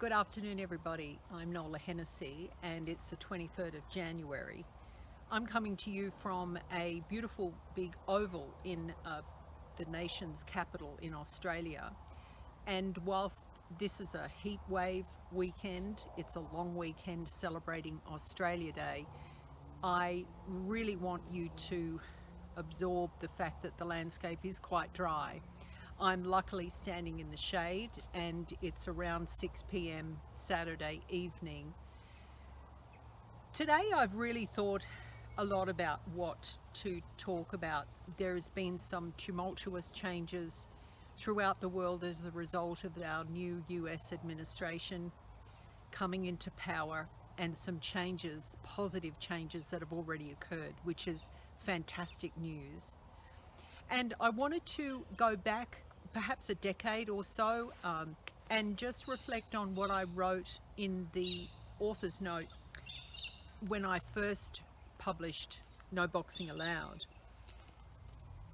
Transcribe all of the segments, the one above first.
Good afternoon, everybody. I'm Nola and it's the 23rd of January. I'm coming to you from a beautiful big oval in the nation's capital in Australia. And whilst this is a heat wave weekend, it's a long weekend celebrating Australia Day, I really want you to absorb the fact that the landscape is quite dry. I'm luckily standing in the shade and it's around 6 p.m. Saturday evening. Today I've really thought a lot about what to talk about. There has been some tumultuous changes throughout the world as a result of our new US administration coming into power, and some changes, positive changes that have already occurred, which is fantastic news. And I wanted to go back perhaps a decade or so and just reflect on what I wrote in the author's note when I first published No Boxing Allowed.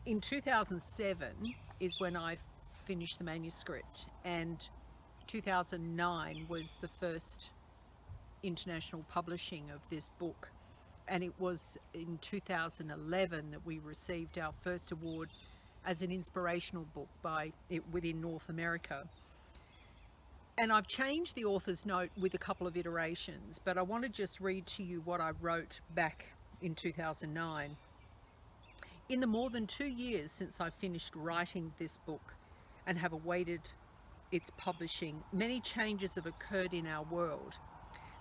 In 2007 is when I finished the manuscript, and 2009 was the first international publishing of this book, and it was in 2011 that we received our first award as an inspirational book within North America. And I've changed the author's note with a couple of iterations, but I want to just read to you what I wrote back in 2009. In the more than 2 years since I finished writing this book and have awaited its publishing, many changes have occurred in our world.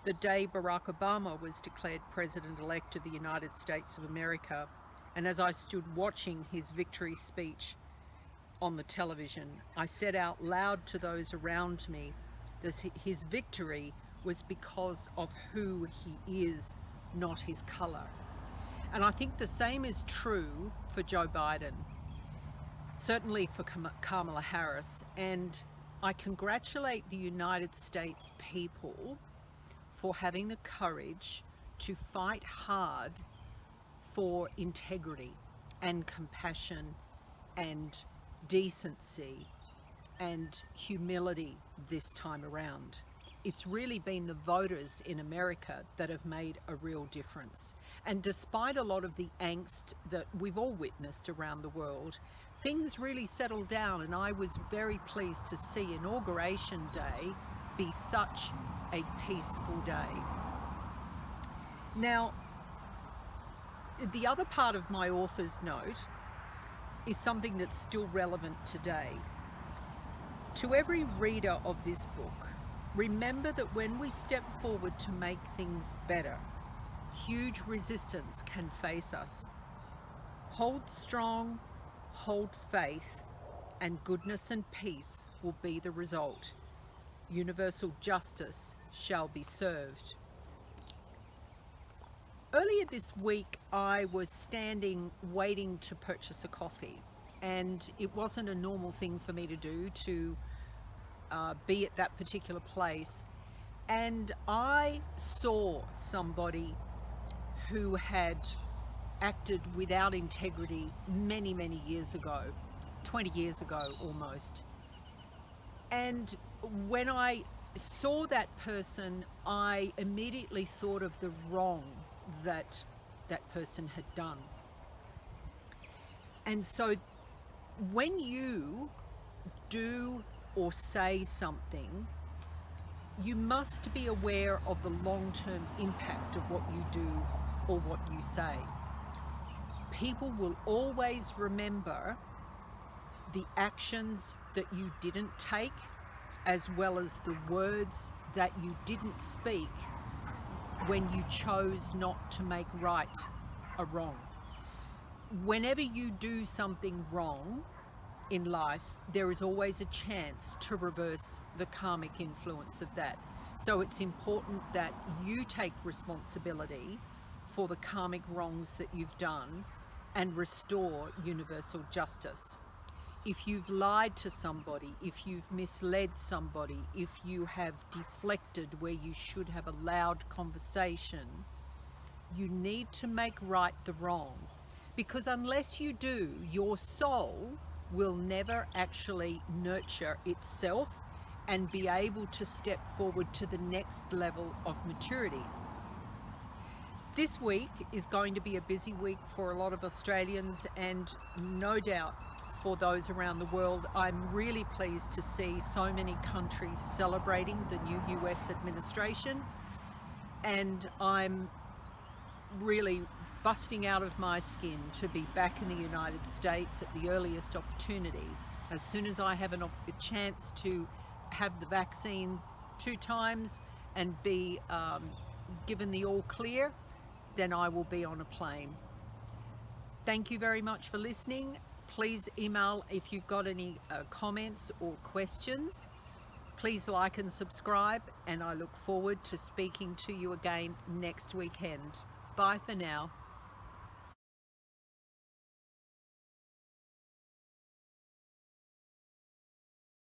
The day Barack Obama was declared President-elect of the United States of America, and as I stood watching his victory speech on the television, I said out loud to those around me that his victory was because of who he is, not his color. And I think the same is true for Joe Biden, certainly for Kamala Harris, and I congratulate the United States people for having the courage to fight hard for integrity and compassion and decency and humility this time around. It's really been the voters in America that have made a real difference. And despite a lot of the angst that we've all witnessed around the world, things really settled down, and I was very pleased to see Inauguration Day be such a peaceful day. Now, the other part of my author's note is something that's still relevant today. To every reader of this book, remember that when we step forward to make things better, huge resistance can face us. Hold strong, hold faith, and goodness and peace will be the result. Universal justice shall be served. Earlier this week, I was standing waiting to purchase a coffee, and it wasn't a normal thing for me to do to be at that particular place. And I saw somebody who had acted without integrity many, many years ago, 20 years ago almost. And when I saw that person, I immediately thought of the wrong that person had done. And so when you do or say something, you must be aware of the long-term impact of what you do or what you say. People will always remember the actions that you didn't take, as well as the words that you didn't speak when you chose not to make right a wrong. Whenever you do something wrong in life, there is always a chance to reverse the karmic influence of that. So it's important that you take responsibility for the karmic wrongs that you've done and restore universal justice. If you've lied to somebody, if you've misled somebody, if you have deflected where you should have allowed conversation, you need to make right the wrong. Because unless you do, your soul will never actually nurture itself and be able to step forward to the next level of maturity. This week is going to be a busy week for a lot of Australians, and no doubt for those around the world. I'm really pleased to see so many countries celebrating the new US administration, and I'm really busting out of my skin to be back in the United States at the earliest opportunity. As soon as I have a chance to have the vaccine 2 times and be given the all clear, then I will be on a plane. Thank you very much for listening. Please email if you've got any comments or questions. Please like and subscribe, and I look forward to speaking to you again next weekend. Bye for now.